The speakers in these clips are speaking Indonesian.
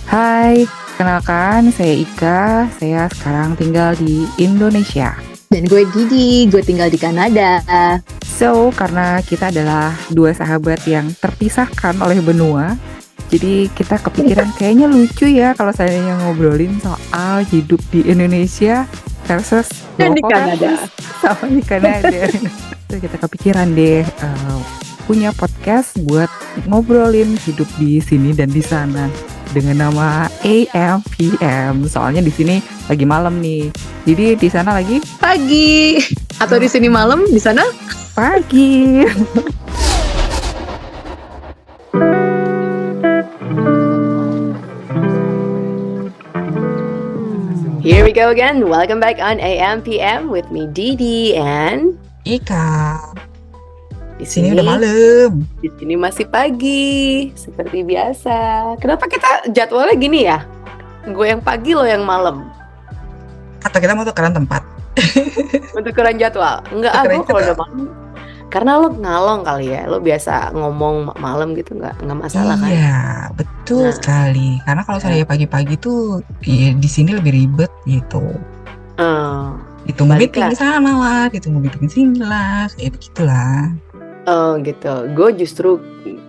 Hai, kenalkan saya Ika, saya sekarang tinggal di Indonesia. Dan gue Didi, gue tinggal di Kanada. So, karena kita adalah dua sahabat yang terpisahkan oleh benua, jadi kita kepikiran kayaknya lucu ya kalau seandainya ngobrolin soal hidup di Indonesia versus Dan di local Kanada. versus sama di Kanada. Terus kita kepikiran deh punya podcast buat ngobrolin hidup di sini dan di sana dengan nama AMPM. Soalnya di sini lagi malam nih. Jadi di sana lagi Pagi. Atau di sini malam, di sana pagi. Here we go again. Welcome back on AM/PM with me Didi and Ika. di Sini udah malam. Di sini masih pagi seperti biasa. Kenapa kita jadwalnya gini ya? Gue yang pagi, lo yang malam. Atau kita mau tukeran tempat? Untuk ukuran jadwal. Enggak, Tukeran gue kalau jadwal. udah malam. Karena lo ngalong kali ya. Lo biasa ngomong malam gitu, enggak masalah kan? Iya, betul Nah. sekali. Karena kalau saya pagi-pagi tuh ya, di sini lebih ribet gitu. Ditunggu Balikan. meeting sana lah, ditunggu meeting sini lah, kayak begitulah. Oh gitu. Gue justru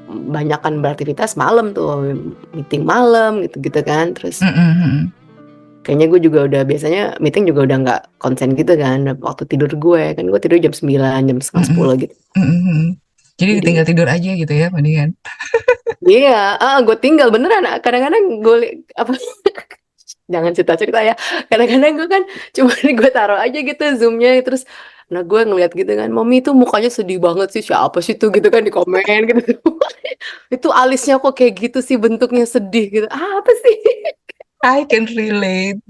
banyakan beraktivitas malam tuh, meeting malam gitu-gitu kan. Terus kayaknya gue juga udah biasanya meeting juga udah nggak konsen gitu kan. Waktu tidur gue kan gue tidur jam 9, jam setengah 10 gitu. Jadi tinggal tidur aja gitu ya, mendingan. Iya, gue tinggal beneran. Kadang-kadang gue apa? Jangan cerita-cerita ya. Kadang-kadang gue kan cuma gue taruh aja gitu zoomnya terus. Nah gue ngeliat gitu kan, Mami tuh mukanya sedih banget sih, siapa sih tuh gitu kan di komen gitu. Itu alisnya kok kayak gitu sih, bentuknya sedih gitu. Apa sih? I can relate.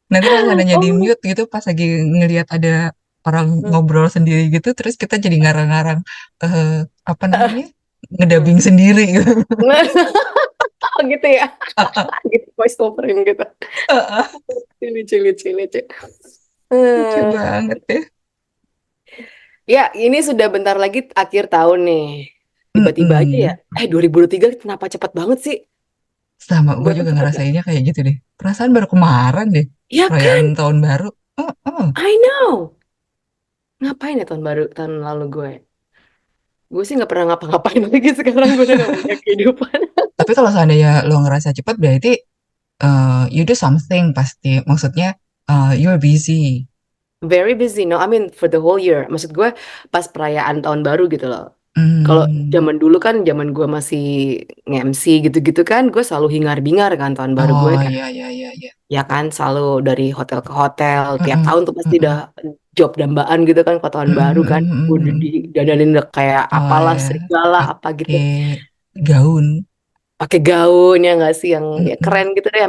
Nanti kalau seandainya di mute gitu pas lagi ngelihat ada orang ngobrol sendiri gitu, terus kita jadi ngarang-ngarang apa namanya? Ngedabing sendiri gitu. Gitu ya. Gitu voice overing gitu. Lucu. Lucu banget ya. Ya, ini sudah bentar lagi akhir tahun nih. Tiba-tiba aja ya. 2023 kenapa cepat banget sih? Sama, gue Bahkan juga cepet ya? ngerasainnya kayak gitu deh. Perasaan baru kemarin deh, Ya kan? perayaan tahun baru. I know. Ngapain ya tahun lalu gue? Gue sih nggak pernah ngapa-ngapain lagi sekarang, gue udah gak punya kehidupan. Tapi kalau seandainya lo ngerasa cepat berarti you do something pasti. Maksudnya you're busy. Very busy, no, I mean for the whole year. Maksud gue pas perayaan tahun baru gitu loh. Kalau zaman dulu kan, zaman gue masih nge-MC gitu-gitu kan, gue selalu hingar-bingar kan tahun baru gue Oh kan. iya. Ya kan, selalu dari hotel ke hotel. Tiap tahun tuh pasti udah job dambaan gitu kan, kalau tahun baru kan. Gue udah didandanin kayak Oh apalah, ya, serigala, apa gitu. pakai gaun. Pakai gaun ya nggak sih, yang ya Mm-mm. keren gitu deh.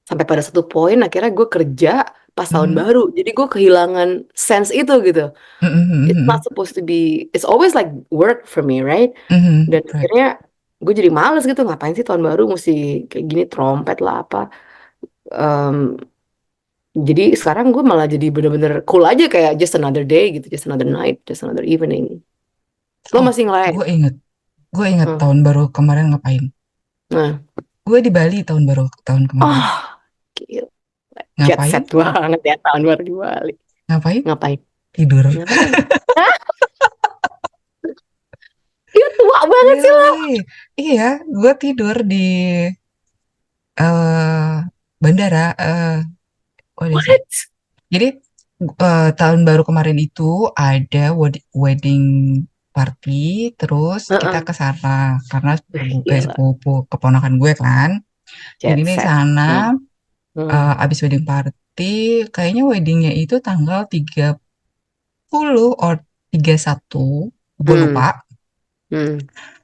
Sampai pada satu poin akhirnya gue kerja pas tahun baru. Jadi gue kehilangan sense itu gitu. It's not supposed to be, it's always like work for me, right? Dan Right. akhirnya gue jadi males gitu, ngapain sih tahun baru mesti kayak gini, trompet lah apa. Jadi sekarang gue malah jadi bener-bener cool aja, kayak just another day gitu, just another night, just another evening. Lo Oh, masih ngelain? gue inget Hmm. tahun baru kemarin ngapain. Nah. Gue di Bali tahun kemarin. Oh, gila. Jet Ngapain? set banget ya tahun baru di Bali. Ngapain? Tidur. Iya, tua banget sih lo. Iya, gue tidur di bandara. What? Jadi tahun baru kemarin itu ada wedding party, terus kita ke sana karena sepupu keponakan gue kan. Jadi di sana abis wedding party, kayaknya weddingnya itu tanggal 30 or 31, gue lupa.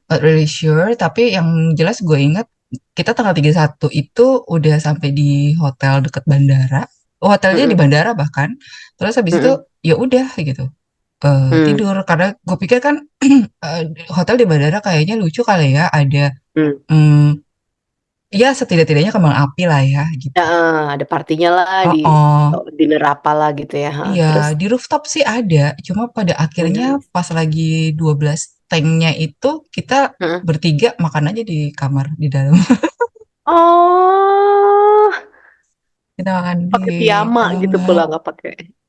Not really sure, tapi yang jelas gue inget kita tanggal 31 itu udah sampai di hotel deket bandara. Hotelnya di bandara bahkan. Terus habis itu ya udah gitu. Tidur karena gue pikir kan hotel di bandara kayaknya lucu kali ya, ada ya setidak-tidaknya kembang api lah ya gitu. Ada partinya lah, di dinner apa lah gitu ya. Iya, Terus di rooftop sih ada, cuma pada akhirnya pas lagi 12 tanknya itu kita Heeh. bertiga makan aja di kamar di dalam. Oh, Kita makan di pakai piyama gitu kamar. pula,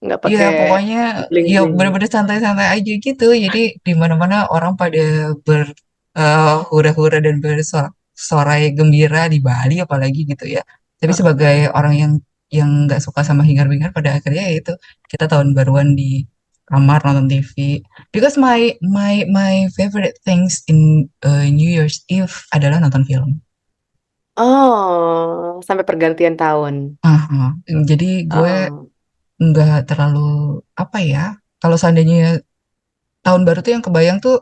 nggak Iya, pakai pokoknya bling ya bling. bener-bener santai-santai aja gitu. Jadi di mana-mana orang pada hura-hura dan bersorai gembira di Bali apalagi gitu ya. Tapi sebagai orang yang nggak suka sama hingar-bingar, pada akhirnya ya itu kita tahun baruan di kamar nonton TV. Because my favorite things in New Year's Eve adalah nonton film. Oh, sampai pergantian tahun. Aha. Jadi gue Oh, nggak terlalu apa ya. Kalau seandainya tahun baru tuh yang kebayang tuh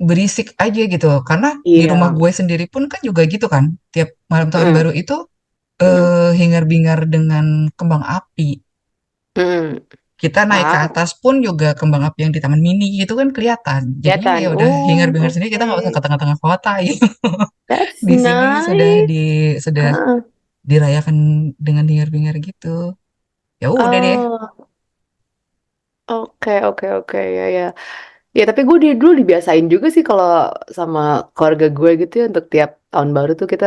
berisik aja gitu. Karena di rumah iya. gue sendiri pun kan juga gitu kan. Tiap malam tahun Mm, baru itu mm, hingar-bingar dengan kembang api. mm. Kita naik ke Wow, atas pun juga kembang api yang di Taman Mini gitu kan kelihatan. Jadinya kelihatan. ya udah Oh, hingar-bingar sendiri, kita nggak usah ke oke. tengah-tengah kota gitu. That's Di sini nice. sudah Heeh. dirayakan dengan hingar-bingar gitu. Ya udah deh. Oh, oke, oke, oke, ya, ya. Ya, tapi gue dulu dibiasain juga sih kalau sama keluarga gue gitu ya, untuk tiap tahun baru tuh kita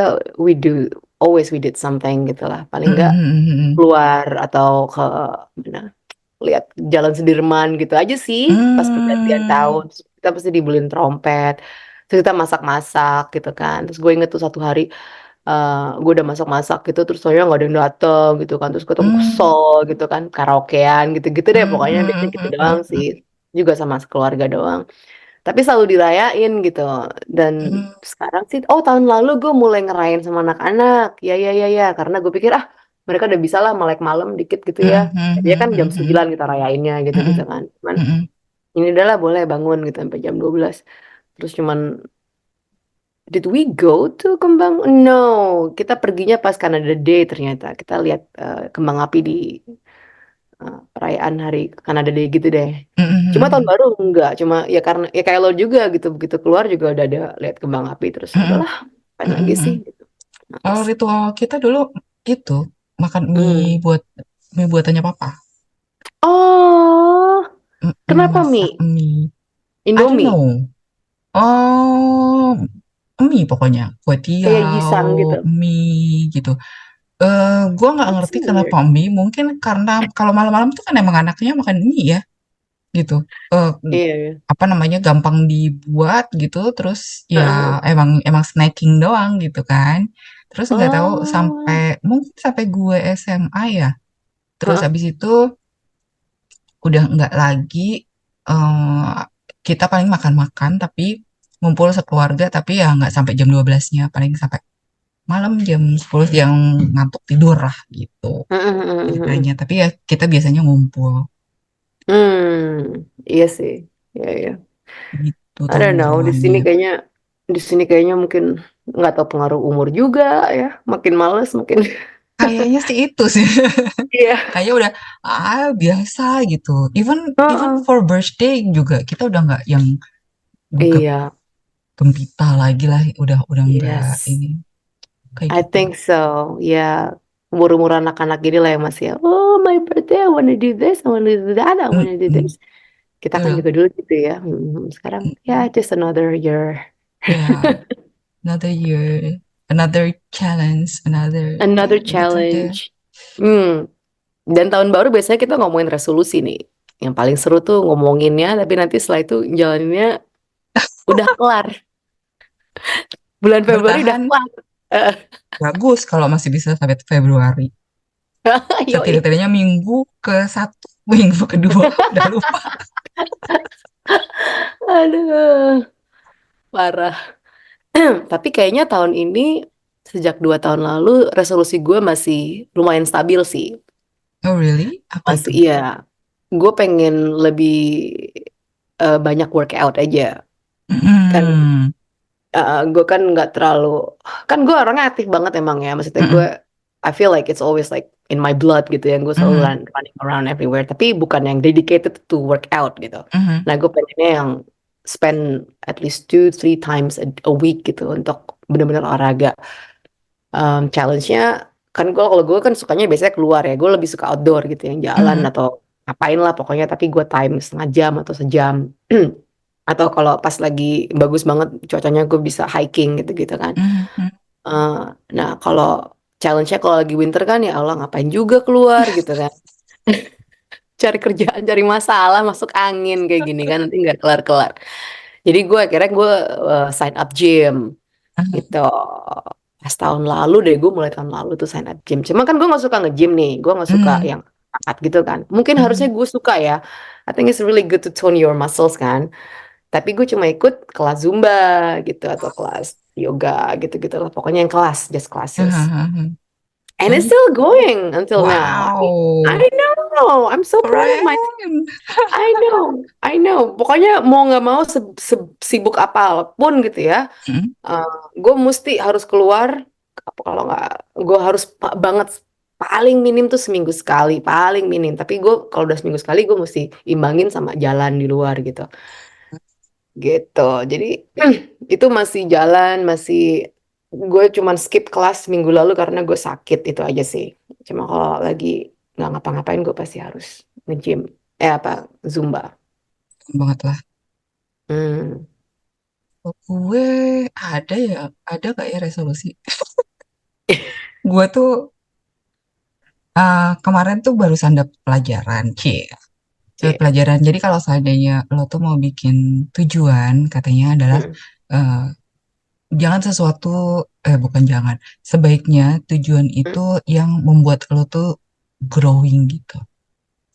always we did something gitu lah. Paling nggak keluar atau ke mana, lihat Jalan Sudirman gitu aja sih pas pergantian Hmm, tahun. Terus kita pasti dibeliin trompet. Terus kita masak-masak gitu kan. Terus gue inget tuh satu hari gue udah masak-masak gitu, terus soalnya nggak ada yang dateng gitu kan, terus ketemu hmm, kesel gitu kan, karaokean gitu-gitu deh, pokoknya biasanya gitu doang hmm, sih, juga sama keluarga doang, tapi selalu dirayain gitu. Dan hmm, sekarang sih, oh tahun lalu gue mulai ngerayain sama anak-anak, ya ya ya ya, karena gue pikir mereka udah bisa lah melek malam dikit gitu ya, hmm, hmm, ya kan hmm, jam hmm, hmm, 9 kita rayainnya gitu hmm, gitu kan, cuman hmm, ini adalah boleh bangun gitu sampai jam 12. Terus cuman, did we go to Kembang? No, kita perginya pas Canada Day ternyata. Kita lihat kembang api di perayaan hari Canada Day gitu deh. hmm, Cuma tahun hmm, baru enggak, cuma ya karena ya kayak lo juga gitu, begitu keluar juga udah ada lihat kembang api, terus ya hmm, udahlah, main hmm, lagi hmm, sih hmm. gitu. Kalau Nice. ritual kita dulu gitu, makan Hmm. mie buatannya papa. Oh, kenapa Masak mie? mie. I don't Indomie, know. Oh, mie pokoknya. Kue kayak Yisang gitu. tiaw, mie gitu. Gua nggak That's ngerti so kenapa weird. mie. Mungkin karena kalau malam-malam tuh kan emang anaknya makan mie ya, gitu. Eh, Iya, iya. apa namanya, gampang dibuat gitu. Terus ya Heeh. emang emang snacking doang gitu kan. Terus nggak tahu sampai Oh, mungkin sampai gue SMA ya. Terus heeh. habis itu udah nggak lagi, eh kita paling makan-makan tapi ngumpul sekeluarga, tapi ya nggak sampai jam 12-nya, paling sampai malam jam 10 yang ngantuk tidur lah gitu Heeh, heeh, heeh. ceritanya. Tapi ya kita biasanya ngumpul Iya sih. Iya, iya. gitu I tahun don't know, baruannya. di sini kayaknya mungkin nggak tahu pengaruh umur juga ya, makin males makin. Kayaknya sih itu sih. Iya. Kayaknya udah biasa gitu. Even even Heeh. for birthday juga kita udah nggak yang Iya, gempita lagi lah, udah nggak yes, ini kayak I gitu. think so. Ya, umur-umur anak-anak gini lah yang masih ya, oh my birthday, I wanna do this, I wanna do that, I wanna do Mm-mm. this. Kita kan Betul. juga dulu gitu ya. Sekarang ya Mm-mm. just another year. Ya, another year, another challenge, another Another ya gitu deh. challenge. Hmm. Dan tahun baru biasanya kita ngomongin resolusi nih. Yang paling seru tuh ngomonginnya, tapi nanti setelah itu jalaninnya udah kelar. Bulan Februari udah Bertahan kelar. Eh, bagus kalau masih bisa sampai Februari. Yoi. Setidak-tidaknya minggu ke satu, minggu kedua udah lupa. Aduh, parah. Tapi kayaknya tahun ini, sejak 2 tahun lalu, resolusi gue masih lumayan stabil sih. Oh really? Apa Masih, itu? iya. Gue pengen lebih banyak workout aja. Kan Mm-mm. gue kan nggak terlalu, kan gue orangnya aktif banget emang ya. Maksudnya gue, Mm-mm. I feel like it's always like in my blood gitu, yang gue selalu Mm-mm. running around everywhere. Tapi bukan yang dedicated to workout gitu. Mm-mm. Nah gue pengennya yang spend at least 2-3 times a week gitu untuk bener-bener olahraga. Challenge-nya kan, kalau gue kan sukanya biasanya keluar ya, gue lebih suka outdoor gitu, yang jalan Mm-mm. atau ngapain lah pokoknya, tapi gue time setengah jam atau sejam. Atau kalau pas lagi bagus banget cuacanya gue bisa hiking gitu-gitu kan. Mhm. Eh, nah kalau challenge-nya kalau lagi winter kan ya Allah ngapain juga keluar gitu kan. Cari kerjaan, cari masalah, masuk angin kayak gini kan nanti nggak kelar-kelar. Jadi gue akhirnya sign up gym gitu. Pas tahun lalu deh, gue mulai tahun lalu tuh sign up gym. Cuma kan gue nggak suka nge-gym nih, gue nggak suka Mhm. yang angkat gitu kan. Mungkin harusnya Mhm. gue suka ya. I think it's really good to tone your muscles kan. Tapi gue cuma ikut kelas Zumba gitu atau kelas yoga gitu-gitu lah. Pokoknya yang kelas, just classes. Hahaha. And it's Tapi still going until now. I wow, know, I'm so proud of myself. keren. I know. Pokoknya mau nggak mau sibuk apapun gitu ya, Mhm. gue mesti harus keluar. Apa kalau nggak, gue harus banget paling minim tuh seminggu sekali, paling minim. Tapi gue kalau udah seminggu sekali, gue mesti imbangin sama jalan di luar gitu. Gitu. Jadi itu masih jalan, masih gue cuman skip kelas minggu lalu karena gue sakit itu aja sih. Cuma kalau lagi nggak ngapa-ngapain gue pasti harus nge-gym. Apa Zumba. Banget lah. Hmm. Kalau gue ada gak ya resolusi? Gue tuh kemarin tuh barusan dapet pelajaran, dapet Cie. pelajaran. Jadi kalau seandainya lo tuh mau bikin tujuan, katanya adalah Hmm. eh, jangan sesuatu, bukan jangan, sebaiknya tujuan itu Hmm. yang membuat lo tuh growing gitu.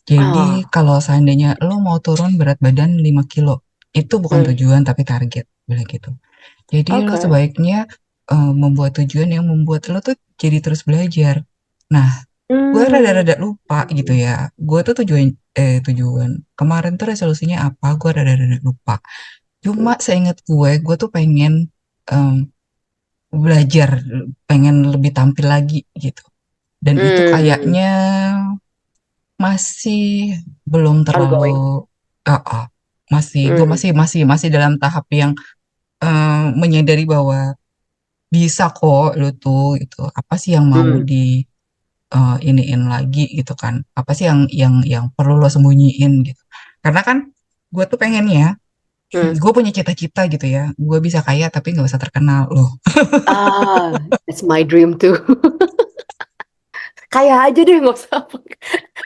Jadi Ah. kalau seandainya lo mau turun berat badan 5 kilo, itu bukan Hmm. tujuan tapi target, bilang gitu. Jadi lo Oke. sebaiknya membuat tujuan yang membuat lo tuh jadi terus belajar. Nah, gue Hmm. rada-rada lupa gitu ya. Gue tuh tujuan kemarin tuh resolusinya apa? Gue rada-rada lupa. Cuma seingat gue tuh pengen em, belajar, pengen lebih tampil lagi gitu. Dan itu Hmm. kayaknya masih belum terlalu, Ongoing. ah, ah, gue Hmm. masih dalam tahap yang menyadari bahwa bisa kok lu tuh itu apa sih yang mau Hmm. di iniin lagi gitu kan, apa sih yang perlu lo sembunyiin gitu, karena kan gue tuh pengennya Hmm. gue punya cita-cita gitu ya, gue bisa kaya tapi nggak usah terkenal loh. Ah, it's my dream too. Kayak aja deh, nggak usah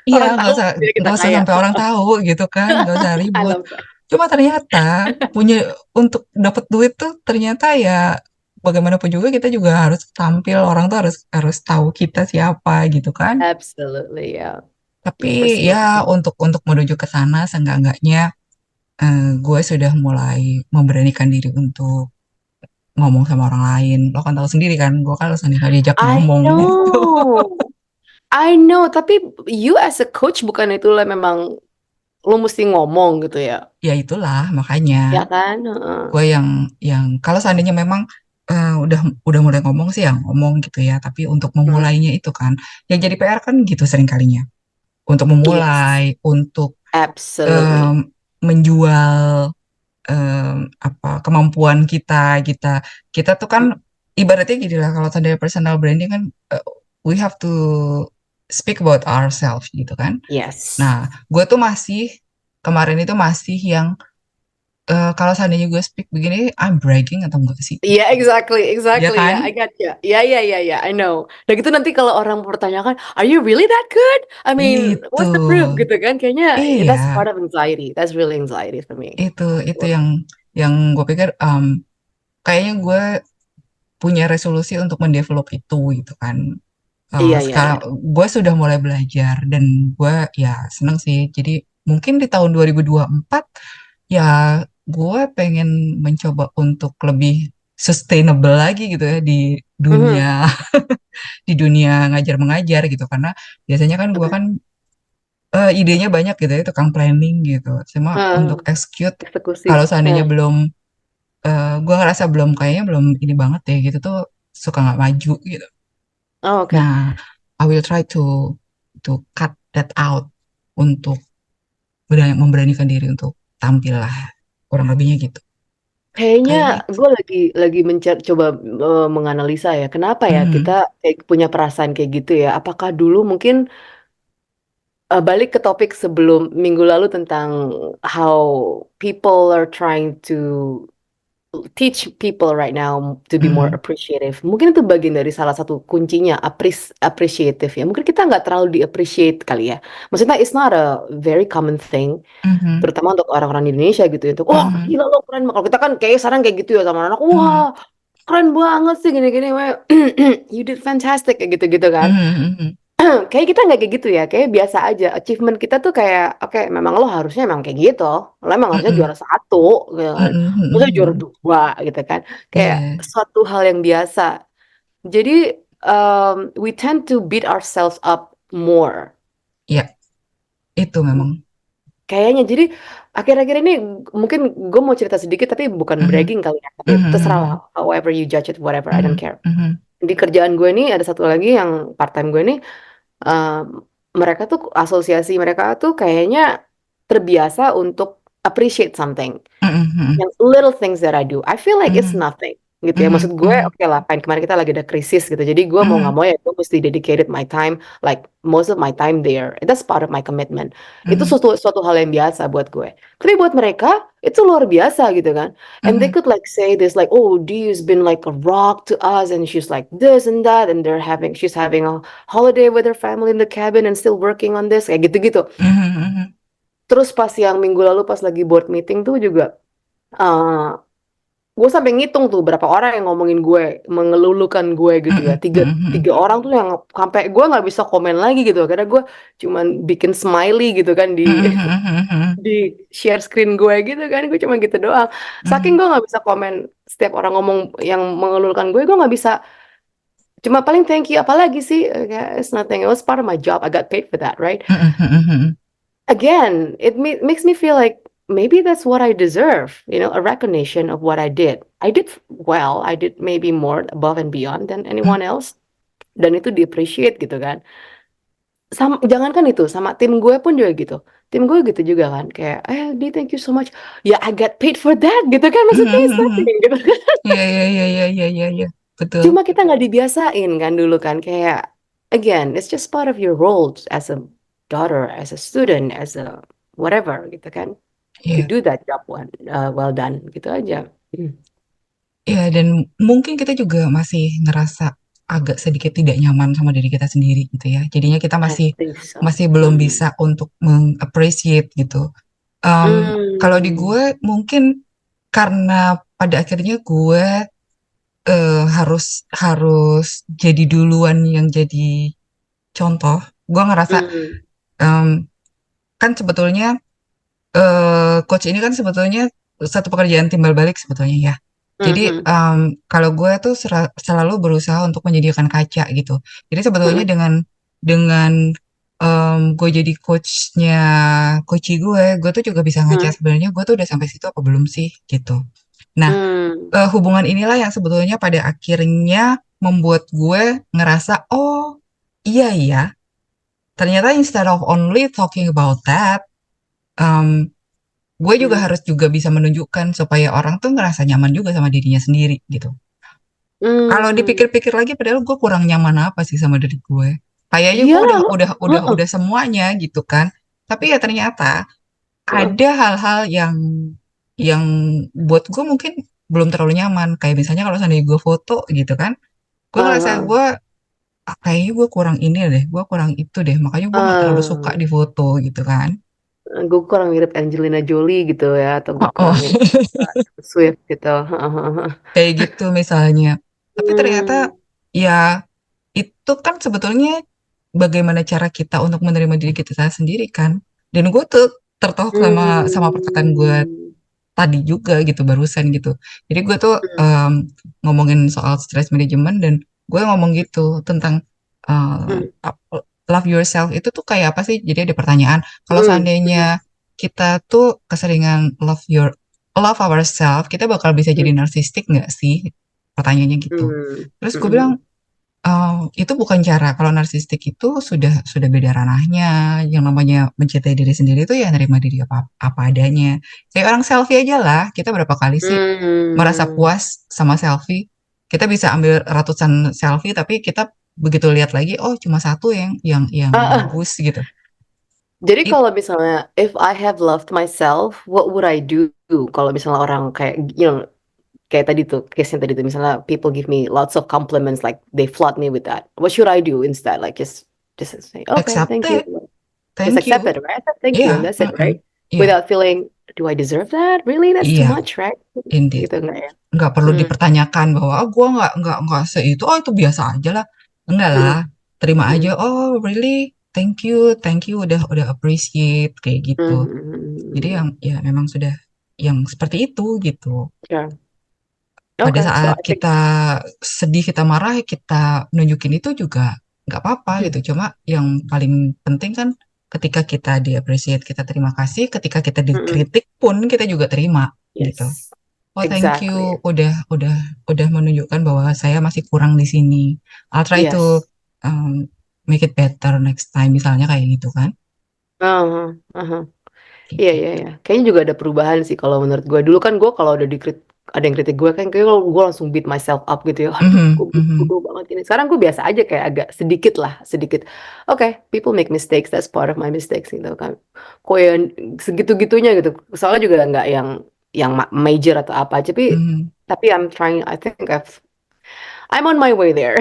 Iya, orang nggak tahu usah ya kita nggak usah kaya. sampai orang tahu gitu kan, nggak usah I ribut. love that. Cuma ternyata punya, untuk dapat duit tuh ternyata ya bagaimanapun juga kita juga harus tampil, orang tuh harus harus tahu kita siapa gitu kan. Absolutely, yeah. Tapi Your personal ya brand. untuk menuju ke sana seenggak-enggaknya gue sudah mulai memberanikan diri untuk ngomong sama orang lain. Lo kan tahu sendiri kan, gue kan harus nggak diajak I ngomong gitu. know, I know. Tapi you as a coach bukan itulah memang lu mesti ngomong gitu ya, Ya itulah makanya ya kan? Heeh. gue yang kalau seandainya memang udah mulai ngomong sih yang ngomong gitu ya. Tapi untuk Hmm. memulainya itu kan yang jadi PR kan gitu sering kalinya. Untuk Yes, memulai, untuk em, absolutely. menjual apa kemampuan kita kita kita tuh kan ibaratnya gini lah, kalau tanda personal branding kan we have to speak about ourselves gitu kan. Yes. Nah, gue tuh masih kemarin itu masih yang kalau seandainya gue speak begini, I'm bragging atau enggak sih? Yeah, exactly, Ya exactly. Yeah, I kan? got ya. Yeah, yeah, yeah, yeah. I know. Dan gitu nanti kalau orang pertanyakan, are you really that good? I mean, Itu, what's the proof gitu kan? Kayaknya iya, that's part of anxiety. That's really anxiety for me. itu yang gue pikir kayaknya gue punya resolusi untuk mendevelop itu gitu kan. Iya, iya, Sekarang iya. gue sudah mulai belajar dan gue ya seneng sih. Jadi mungkin di tahun 2024 ya gue pengen mencoba untuk lebih sustainable lagi gitu ya di dunia Mhm. di dunia ngajar mengajar gitu, karena biasanya kan gue kan idenya banyak gitu ya, tukang planning gitu. Cuma untuk Hmm, execute eksekusi. kalau seandainya Hmm. belum gue ngerasa belum, kayaknya belum ini banget ya gitu tuh, suka nggak maju gitu. Oh, oke. Nah, I will try to cut that out untuk memberanikan diri untuk tampil lah, kurang lebihnya gitu. Kayaknya Kayak gitu. gue lagi coba menganalisa ya, kenapa ya kita Mhm. kayak punya perasaan kayak gitu ya? Apakah dulu mungkin balik ke topik sebelum minggu lalu tentang how people are trying to teach people right now to be more appreciative. Mungkin itu bagian dari salah satu kuncinya, appreciative ya. Mungkin kita nggak terlalu di-appreciate kali ya. Maksudnya it's not a very common thing, terutama untuk orang-orang di Indonesia gitu ya. Untuk, wah gila lo keren. Kalau kita kan kayak sekarang kayak gitu ya sama anak, wah keren banget sih gini-gini. You did fantastic kayak gitu-gitu kan. Kayak kita nggak kayak gitu ya, kayak biasa aja. Achievement kita tuh kayak, oke, memang lo harusnya memang kayak gitu, lo emang harusnya juara 1, gitu kan, lo juara 2, gitu kan, kayak suatu hal yang biasa. Jadi we tend to beat ourselves up more. Iya, itu memang. Kayaknya, jadi akhir-akhir ini mungkin gue mau cerita sedikit, tapi bukan bragging kali ya, tapi terserah lah, however you judge it, whatever, I don't care. Di kerjaan gue nih ada satu lagi yang part time gue nih. Mereka tuh asosiasi mereka tuh kayaknya terbiasa untuk appreciate something, yang little things that I do. I feel like it's nothing gitu ya. Maksud gue oke lah, kemarin kita lagi ada krisis gitu. Jadi gue mau nggak mau ya gue mesti dedicated my time, like most of my time there. That's part of my commitment. Itu suatu hal yang biasa buat gue. Tapi buat mereka itu luar biasa gitu kan. And they could like say this like, oh, Dee's been like a rock to us, and she's like this and that, and she's having a holiday with her family in the cabin and still working on this, kayak gitu-gitu. Terus pas yang minggu lalu pas lagi board meeting tuh juga gue sampai ngitung tuh berapa orang yang ngomongin gue, mengelulukan gue gitu ya. Tiga orang tuh yang sampai gue nggak bisa komen lagi gitu, karena gue cuman bikin smiley gitu kan di di share screen gue gitu kan, gue cuma gitu doang. Saking gue nggak bisa komen setiap orang ngomong yang mengelulukan gue nggak bisa. Cuma paling thank you, apalagi sih? It's nothing. It was part of my job. I got paid for that, right? Again, it makes me feel like maybe that's what I deserve, a recognition of what I did. I did well, I did maybe more above and beyond than anyone else. Dan itu di-appreciate gitu kan. Jangankan itu, sama tim gue pun juga gitu. Tim gue gitu juga kan, kayak, Dee, thank you so much. Ya, I got paid for that, gitu kan, maksudnya it's nothing, gitu kan. Iya, betul. Cuma kita nggak dibiasain kan dulu kan, kayak, again, it's just part of your role as a daughter, as a student, as a whatever, gitu kan. To do that job well done, gitu aja. Ya, dan mungkin kita juga masih ngerasa agak sedikit tidak nyaman sama diri kita sendiri gitu ya. Jadinya kita masih belum bisa untuk meng-appreciate gitu. Kalau di gue mungkin karena pada akhirnya gue harus jadi duluan yang jadi contoh. Gue ngerasa kan sebetulnya coach ini kan sebetulnya satu pekerjaan timbal balik sebetulnya ya. Jadi kalau gue tuh selalu berusaha untuk menyediakan kaca gitu. Jadi sebetulnya dengan gue jadi coachnya coachi gue tuh juga bisa ngaca sebenarnya gue tuh udah sampai situ apa belum sih gitu. Nah, hubungan inilah yang sebetulnya pada akhirnya membuat gue ngerasa, oh iya ya, ternyata instead of only talking about that, gue juga harus juga bisa menunjukkan supaya orang tuh ngerasa nyaman juga sama dirinya sendiri gitu. Kalau dipikir-pikir lagi, padahal gue kurang nyaman apa sih sama diri gue? Kayaknya gue udah semuanya gitu kan. Tapi ya ternyata ada hal-hal yang buat gue mungkin belum terlalu nyaman. Kayak misalnya kalau seandainya gue foto gitu kan, gue ngerasa gue kayaknya gue kurang ini deh, gue kurang itu deh. Makanya gue gak terlalu suka di foto gitu kan. Gue kurang mirip Angelina Jolie gitu ya, atau gue kurang mirip Swift gitu. Kayak gitu misalnya. Tapi ternyata ya itu kan sebetulnya bagaimana cara kita untuk menerima diri kita sendiri kan. Dan gue tuh tertohok sama perkataan gue tadi juga gitu barusan gitu. Jadi gue tuh ngomongin soal stress management dan gue ngomong gitu tentang love yourself itu tuh kayak apa sih? Jadi ada pertanyaan, kalau seandainya kita tuh keseringan love ourselves, kita bakal bisa jadi narsistik nggak sih? Pertanyaannya gitu. Terus gue bilang itu bukan cara. Kalau narsistik itu sudah beda ranahnya. Yang namanya mencintai diri sendiri itu ya nerima diri apa adanya. Kayak orang selfie aja lah. Kita berapa kali sih merasa puas sama selfie? Kita bisa ambil ratusan selfie, tapi kita begitu lihat lagi, oh cuma satu yang bagus gitu. Jadi It kalau misalnya if I have loved myself, what would I do? Kalau misalnya orang kayak kayak tadi tuh, case-nya tadi tuh misalnya people give me lots of compliments like they flood me with that. What should I do instead? Like just say, okay, accept thank you. it. Just Thank accept you. it, right? Thank you, and Iya, that's it, right? iya, Without feeling, do I deserve that? Really? That's too iya, much, right? indeed. Gitu enggak ya? Nggak perlu Hmm. dipertanyakan bahwa gue nggak seitu, oh itu biasa aja lah. Enggak lah, Hmm. terima Hmm. aja. Oh really, thank you udah appreciate kayak gitu. Jadi Hmm. yang ya memang sudah yang seperti itu gitu. Yeah. Pada Okay, so saat I think. kita sedih, kita marah, kita nunjukin itu juga nggak apa-apa gitu. Cuma yang paling penting kan ketika kita di-appreciate, kita terima kasih. Ketika kita Mm-mm. dikritik pun kita juga terima gitu. Yes, Oh thank exactly. you, udah menunjukkan bahwa saya masih kurang di sini. I'll try to Yes. um, make it better next time, misalnya kayak gitu kan. Uh-huh. Uh-huh. Kayak Iya, iya, gitu. iya. Kayaknya juga ada perubahan sih kalau menurut gue. Dulu kan gue kalau udah ada yang kritik gue kan kayak gue langsung beat myself up gitu ya. Aduh, Mhm, gue mhm. bodoh banget ini. Sekarang gue biasa aja kayak agak sedikit lah, sedikit. Oke, people make mistakes, that's part of my mistakes gitu kan. Kok yang segitu-gitunya gitu. Soalnya juga nggak yang major atau apa, Mhm. tapi I'm trying. I think I'm on my way there.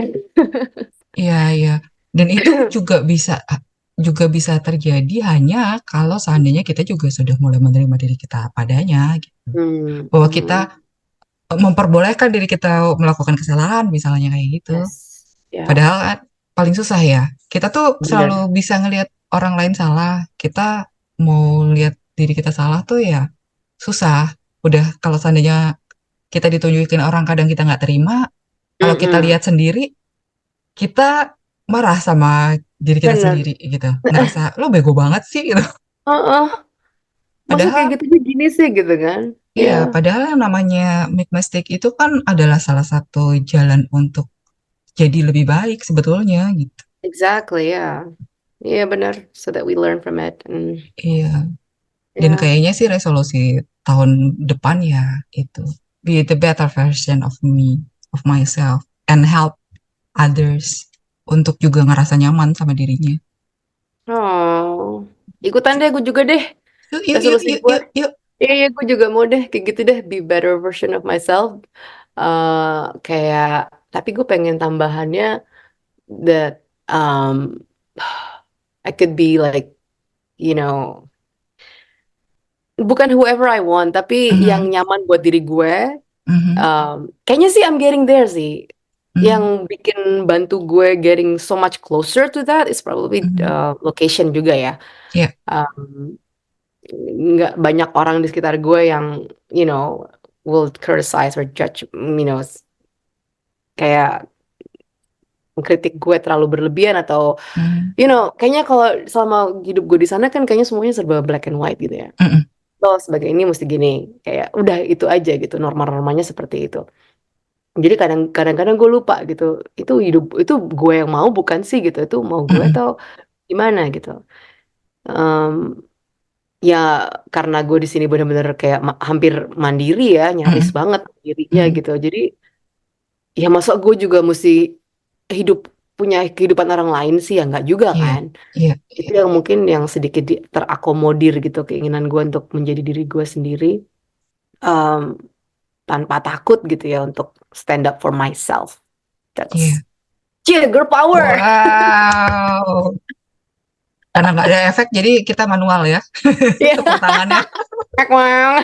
Iya, iya. Dan itu juga bisa terjadi hanya kalau seandainya kita juga sudah mulai menerima diri kita padanya gitu. Hmm, Bahwa kita hmm. memperbolehkan diri kita melakukan kesalahan misalnya kayak gitu. Yes, ya, Padahal kan paling susah ya. Kita tuh bener. selalu bisa ngelihat orang lain salah. Kita mau lihat diri kita salah tuh ya susah. Udah kalau seandainya kita ditunjukin orang kadang kita nggak terima. Kalau kita Mm-mm. lihat sendiri, kita marah sama diri kita Bener. sendiri gitu. Ngerasa lo bego banget sih gitu. Heeh. Masa kayak Padahal gitu aja gini sih gitu kan? ya, Ya, padahal yang namanya make mistake itu kan adalah salah satu jalan untuk jadi lebih baik sebetulnya gitu. exactly ya. Iya benar. So that we learn from it. Iya. Dan Ya. kayaknya sih resolusi tahun depan ya itu be the better version of me, of myself, and help others untuk juga ngerasa nyaman sama dirinya. Oh, ikutan deh, gue juga deh. Yuk, yuk, yuk, Resolusi yuk, gue. yuk, yuk. Iya, iya, gue juga mau deh kayak gitu deh. Be better version of myself. Kayak, tapi gue pengen tambahannya that I could be like, you know, bukan whoever I want, tapi yang Mhm, nyaman buat diri gue. mhm, Kayaknya sih I'm getting there sih. mhm, Yang bikin bantu gue getting so much closer to that is probably mhm. location juga ya. Ya, Um, nggak banyak orang di sekitar gue yang, you know, will criticize or judge, kayak mengkritik gue terlalu berlebihan atau, mhm, kayaknya kalau selama hidup gue di sana kan kayaknya semuanya serba black and white gitu ya. mhm. Lo sebagai ini mesti gini, kayak udah itu aja gitu, norma-normanya seperti itu. Jadi kadang-kadang gue lupa gitu. Itu hidup itu gue yang mau bukan sih gitu. Itu mau gue Mhm. atau gimana gitu. Em, ya karena gue di sini bener-bener kayak hampir mandiri ya, nyaris Mhm, banget dirinya mhm. gitu. Jadi ya masa gue juga mesti punya kehidupan orang lain sih ya nggak juga Iya, kan. iya, Itu iya, yang mungkin yang sedikit terakomodir gitu keinginan gue untuk menjadi diri gue sendiri. Em, Tanpa takut gitu ya untuk stand up for myself. That's iya. girl power. Wow. Karena nggak ada efek, jadi kita manual ya. Iya. Tepuk tangannya. Wow.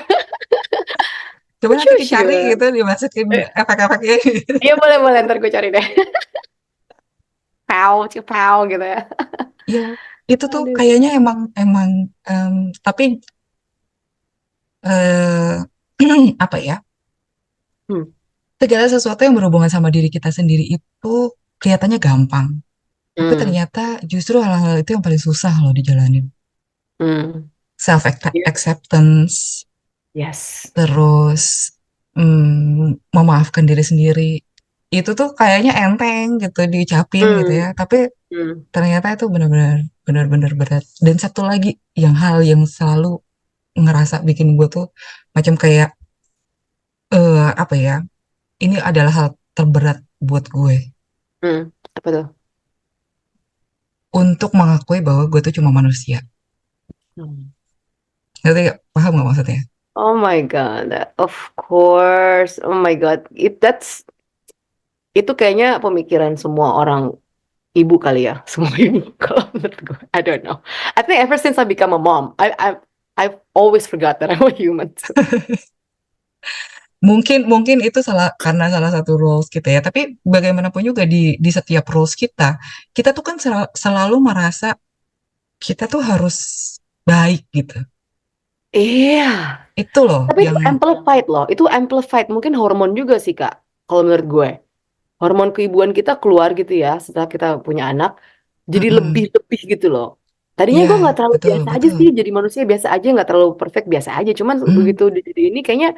Coba nanti Shush dicari gitu. gitu, dimasukin Eh, efek-efeknya. Iya boleh boleh ntar gue cari deh. Pow, pow gitu ya. Ya, itu tuh Aduh. kayaknya emang emang tapi eh apa ya? Hmm. Segala sesuatu yang berhubungan sama diri kita sendiri itu kelihatannya gampang, tapi Hmm. ternyata justru hal-hal itu yang paling susah loh dijalanin. Hmm. Self Iya. acceptance, Yes. terus memaafkan diri sendiri. Itu tuh kayaknya enteng gitu diucapin gitu ya, Hmm. tapi Hmm. ternyata itu benar-benar berat. Dan satu lagi hal yang selalu ngerasa bikin gue tuh macam kayak apa ya? Ini adalah hal terberat buat gue Hmm. Apa tuh? untuk mengakui bahwa gue tuh cuma manusia. Hmm. Ngerti gak? Paham gak maksudnya? Oh my God, of course. Oh my God, itu kayaknya pemikiran semua orang ibu kali ya, semua ibu. Kalau menurut gue, I don't know. I think ever since I become a mom, I've always forgot that I'm a human too. Mungkin itu karena salah satu roles kita ya. Tapi bagaimanapun juga di setiap roles kita tuh kan selalu merasa kita tuh harus baik gitu. Iya, Itu loh tapi itu yang amplified loh. Itu amplified, mungkin hormon juga sih Kak. Kalau menurut gue, hormon keibuan kita keluar gitu ya setelah kita punya anak, jadi mm-mm. lebih-lebih gitu loh. Tadinya gue Ya, nggak terlalu betul, biasa aja betul. sih, jadi manusia biasa aja, nggak terlalu perfect biasa aja. Cuman Mm, begitu jadi ini kayaknya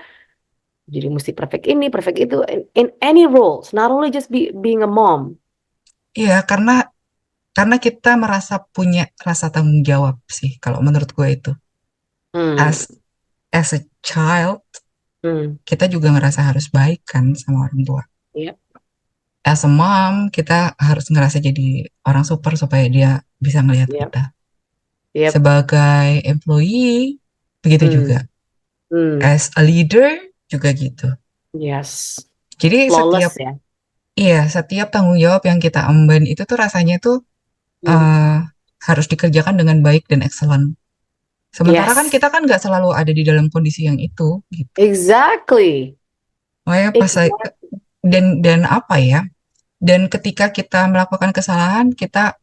jadi mesti perfect ini, perfect itu, in any roles, not only just being a mom. iya, karena kita merasa punya rasa tanggung jawab sih kalau menurut gue itu. Hmm, As a child, hmm, kita juga ngerasa harus baik kan sama orang tua. yep, As a mom, kita harus ngerasa jadi orang super supaya dia bisa ngelihat yep, kita. yep, Sebagai employee, begitu hmm, juga. hmm, As a leader, juga gitu. yes, Jadi flawless ya. setiap tanggung jawab yang kita emban itu tuh rasanya tuh Hmm, eh, harus dikerjakan dengan baik dan excellent. Sementara kan yes, kita kan nggak selalu ada di dalam kondisi yang itu, gitu. exactly, Makanya exactly. dan apa ya? Dan ketika kita melakukan kesalahan, kita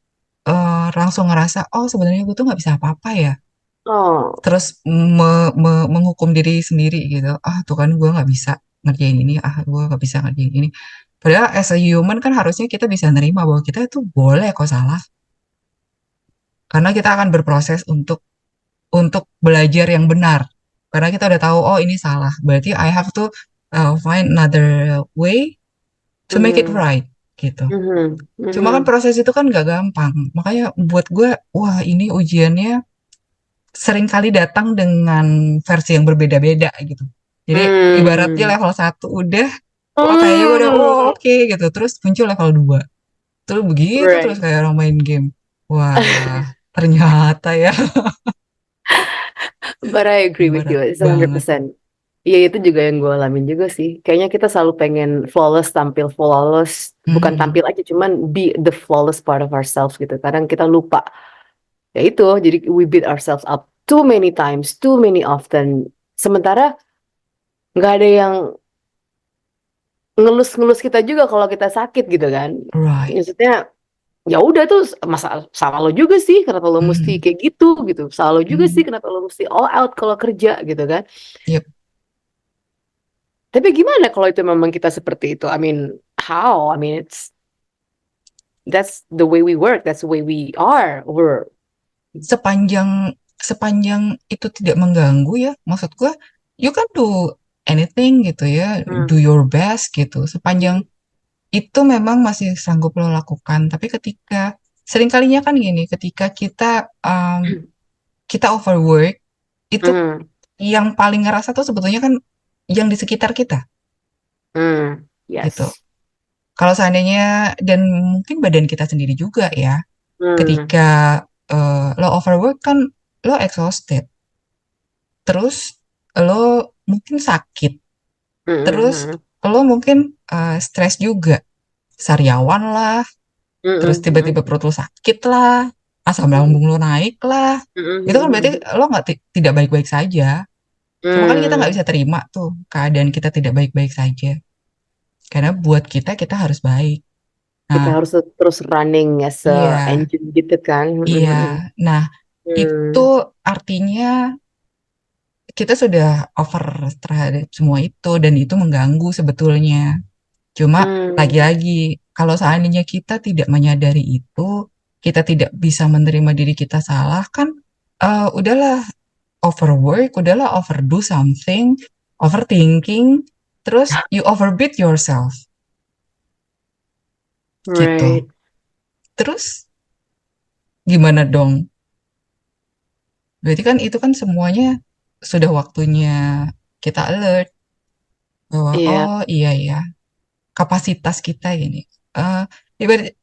langsung ngerasa, oh sebenarnya gue tuh nggak bisa apa-apa ya. Oh, Terus menghukum diri sendiri gitu. Ah tuh kan gue nggak bisa ngerjain ini. Ah gue nggak bisa ngerjain ini. Padahal as a human kan harusnya kita bisa nerima bahwa kita itu boleh kok salah. Karena kita akan berproses untuk belajar yang benar. Karena kita udah tahu, oh ini salah. Berarti I have to find another way to make it mhm, right gitu. mhm, Cuma kan mhm, proses itu kan gak gampang. Makanya buat gue, wah ini ujiannya sering kali datang dengan versi yang berbeda-beda gitu. Jadi ibaratnya hmm, level 1 udah, wah kayaknya gue udah, oh hmm, oke gitu. Terus muncul level 2. Terus begitu terus right. kayak orang main game. Wah, ternyata ya But I agree with you, berat it's banget. 100%. Iya itu juga yang gue alamin juga sih. Kayaknya kita selalu pengen flawless, tampil flawless. Bukan Hmm, tampil aja, cuman be the flawless part of ourselves gitu. Kadang kita lupa. Ya itu, jadi we beat ourselves up too many times, too many often. Sementara nggak ada yang ngelus-ngelus kita juga kalau kita sakit gitu kan. right. Maksudnya ya udah tuh masa salah lo juga sih kenapa lo mesti Hmm, kayak gitu gitu. Salah lo juga sih hmm, kenapa lo mesti all out kalau kerja gitu kan. yep. Tapi gimana kalau itu memang kita seperti itu? I mean, how? I mean, that's the way we work, that's the way we are. Sepanjang sepanjang itu tidak mengganggu ya, maksud gue, you can do anything gitu ya, do Hmm. your best gitu. Sepanjang itu memang masih sanggup lo lakukan. Tapi sering kalinya kan gini, ketika kita overwork, itu Hmm. yang paling ngerasa tuh sebetulnya kan yang di sekitar kita Hmm. gitu. Yes. Kalau seandainya dan mungkin badan kita sendiri juga ya, Hmm. ketika lo overwork kan lo exhausted, terus lo mungkin sakit, terus Hmm. lo mungkin stres juga, sariawan lah, terus Hmm. tiba-tiba perut lo sakit lah, asam Hmm. lambung lo naik lah, itu kan berarti Hmm. lo nggak tidak baik-baik saja. Cuma kan kita nggak Hmm. bisa terima tuh keadaan kita tidak baik-baik saja, karena buat kita harus baik. Kita Nah, harus terus running as a iya, engine gitu kan. iya. Hmm. Nah, itu Hmm. artinya kita sudah over terhadap semua itu dan itu mengganggu sebetulnya. Cuma Hmm. lagi-lagi kalau seandainya kita tidak menyadari itu, kita tidak bisa menerima diri kita salah kan, udahlah overwork, udahlah overdo something, overthinking, terus you overbeat yourself gitu. Right. Terus gimana dong? Berarti kan itu kan semuanya sudah waktunya kita alert bahwa Iya. oh iya ya kapasitas kita ini. Eh ibarat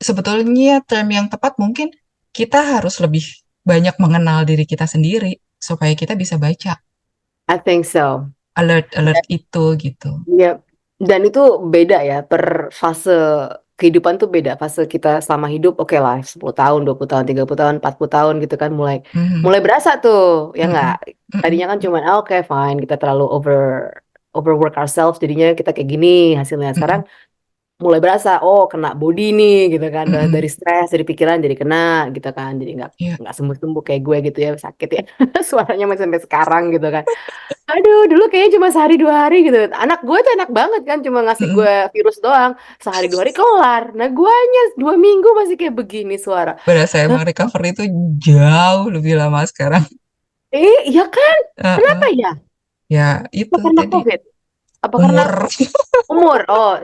sebetulnya term yang tepat mungkin kita harus lebih banyak mengenal diri kita sendiri supaya kita bisa baca I think so. alert-alert itu gitu. Iya, dan itu beda ya per fase kehidupan tuh beda. Fase kita selama hidup oke lah 10 tahun, 20 tahun, 30 tahun, 40 tahun gitu kan mulai Mhm, mulai berasa tuh, ya nggak? mhm, mhm, Tadinya kan cuman oke fine kita terlalu overwork ourselves jadinya kita kayak gini hasilnya. Sekarang mhm, mulai berasa oh kena body nih gitu kan dari mhm. stres dari pikiran jadi kena gitu kan jadi Iya, nggak sembuh-sembuh kayak gue gitu ya sakit ya suaranya masih sampai sekarang gitu kan. Aduh, dulu kayaknya cuma sehari 2 hari gitu. Anak gue tuh enak banget kan, cuma ngasih mhm. gue virus doang. Sehari 2 hari kelar. Nah, guanya 2 minggu masih kayak begini suara. Berasa Hah? emang recovery itu jauh lebih lama sekarang. Iya kan? Heeh. Kenapa ya? Ya Apa itu karena tadi COVID? Apa karena umur umur? Oh,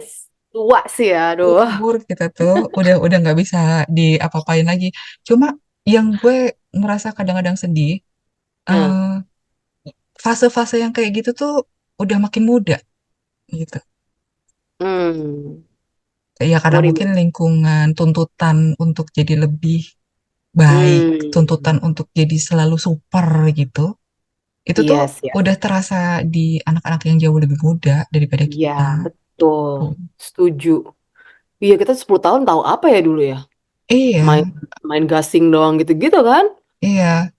tua sih ya, aduh. umur kita tuh udah nggak bisa diapa-apain lagi. Cuma yang gue merasa kadang-kadang sedih, Nah, eh, fase-fase yang kayak gitu tuh udah makin muda gitu. hmm, Ya karena what do you mungkin mean? lingkungan, tuntutan untuk jadi lebih baik, tuntutan Hmm, untuk jadi selalu super gitu. Itu tuh yes, yes. udah terasa di anak-anak yang jauh lebih muda daripada Ya, kita. betul. Tuh. Setuju. Iya, kita 10 tahun tahu apa ya dulu ya? Main Iya, main gasing doang gitu-gitu kan? iya.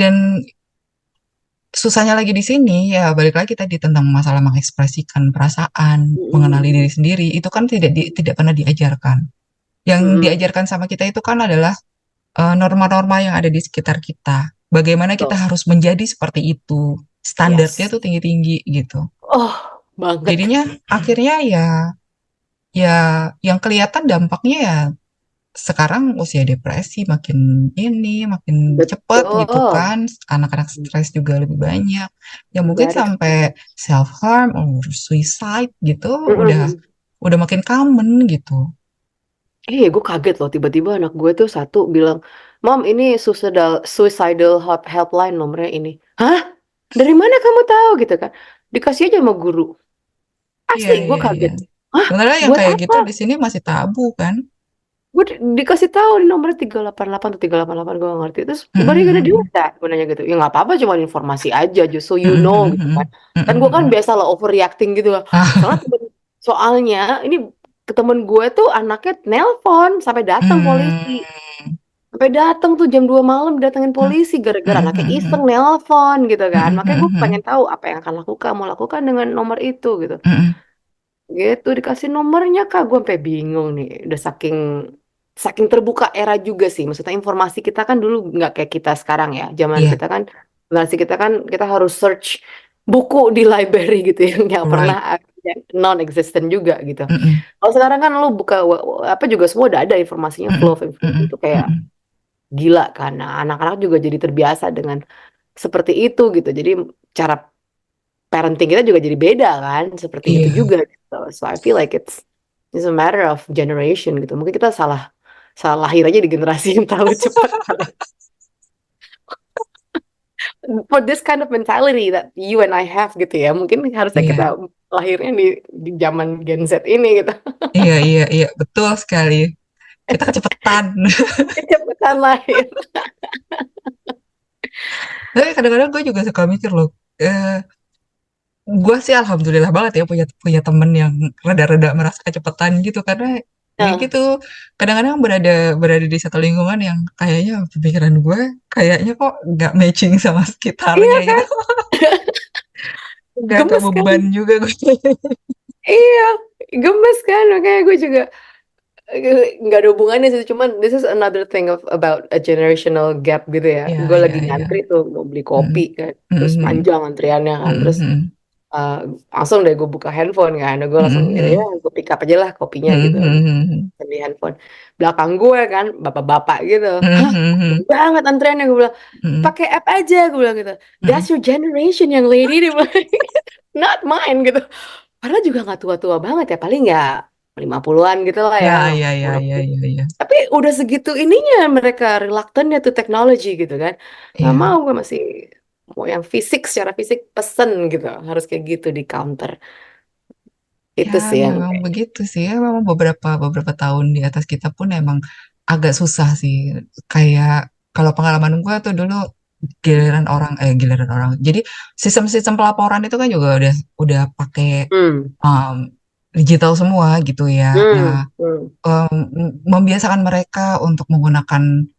Dan susahnya lagi di sini ya balik lagi tadi tentang masalah mengekspresikan perasaan, mengenali diri Mm-mm. sendiri itu kan tidak pernah diajarkan. Yang Mm-mm. diajarkan sama kita itu kan adalah norma-norma yang ada di sekitar kita. Bagaimana kita Betul. harus menjadi seperti itu. Standarnya Yes. tuh tinggi-tinggi gitu. Oh, banget. Jadinya akhirnya ya yang kelihatan dampaknya ya sekarang usia depresi makin makin cepet gitu Betul. kan. Anak-anak stres juga lebih banyak. Ya mungkin Very sampai true. self harm or suicide gitu Mm-mm. udah makin common gitu. Gue kaget loh tiba-tiba anak gue tuh satu bilang, Mom, ini suicidal helpline nomornya ini. Hah? Dari mana kamu tahu gitu kan? Dikasih aja sama guru. Iya, Asli, gue iya, iya. kaget. Hah? Sebenarnya yang Buat kayak gitu apa? di sini masih tabu kan. Gue dikasih tahu di nomor 388 atau 388 gue gak ngerti. Terus Mm, what are you gonna mm, do mm, with that? Gue nanya gitu. Ya nggak apa-apa cuma informasi aja just so mm, you mm, know mm, gitu mm, kan. mm, Kan mm, gue mm, kan mm. biasa lah overreacting gitu lah. Ah, Soalnya ini ke temen gue tuh anaknya nelpon sampai datang polisi. mm, Sampai datang tuh jam 2 malam datengin mm, polisi mm, gara-gara anaknya iseng mm, nelpon gitu mm, kan. mm, Makanya gue mm, pengen mm, tahu apa yang akan mau lakukan dengan nomor itu gitu. mm, mm. Gitu dikasih nomornya Kak, gue sampai bingung nih. Udah saking saking terbuka era juga sih. Maksudnya informasi kita kan dulu nggak kayak kita sekarang ya. Zaman Iya, kita kan generasi kita kan kita harus search buku di library gitu yang pernah right. yang non-existent juga gitu. Mm, mm. Kalau sekarang kan lu buka apa juga semua udah ada informasinya, flow Mm-mm, of information mm-mm, itu kayak mm-mm. gila kan. Nah, anak-anak juga jadi terbiasa dengan seperti itu gitu. Jadi cara parenting kita juga jadi beda kan, seperti itu Iya, juga gitu. So I feel like it's a matter of generation gitu. Mungkin kita salah salah lahir aja di generasi yang terlalu cepat kali. For this kind of mentality that you and I have gitu ya. Mungkin harusnya kita iya, lahirnya di zaman Gen Z ini gitu. iya, iya, iya, betul sekali. Kita kecepatan. Kecepatan lahir. Tapi kadang-kadang gue juga suka mikir loh. Eh, gue sih alhamdulillah banget ya punya punya temen yang rada-rada merasa kecepatan gitu karena ya Nah, gitu kadang-kadang berada berada di satu lingkungan yang kayaknya pemikiran gue kayaknya kok nggak matching sama sekitarnya iya gitu kan? nggak Gemes kan? beban juga gue. Iya, gemes kan? Makanya gue juga nggak ada hubungannya sih, cuman this is another thing about a generational gap gitu ya. Iya, Gue iya, lagi iya. ngantri tuh mau beli kopi Mm-mm, kan, terus mm-mm, panjang antriannya kan, mm-mm, terus mm-mm, uh, langsung deh gue buka handphone kan, gue langsung ya mm-mm, gue pick up aja lah kopinya gitu mm-mm, di handphone. Belakang gue kan bapak-bapak gitu, hah mm-mm, panjang banget antriannya gue bilang mm-mm, pakai app aja gue bilang gitu. That's mm-mm. your generation yang lady dia bilang. Not mine gitu. Padahal juga nggak tua-tua banget ya, paling ya 50-an gitu lah Ya, ya. ya, ya, ya, ya, ya. Tapi udah segitu ininya mereka reluctantnya tuh teknologi gitu kan. Nggak mau Iya. gue masih mau yang fisik secara fisik pesen gitu. Harus kayak gitu di counter. Ya, Itu sih yang memang begitu sih. Ya, memang beberapa beberapa tahun di atas kita pun emang agak susah sih. Kayak kalau pengalaman gue tuh dulu giliran orang. Jadi sistem-sistem pelaporan itu kan juga udah pakai Hmm. digital semua gitu ya. Hmm. Nah, Hmm. membiasakan mereka untuk menggunakan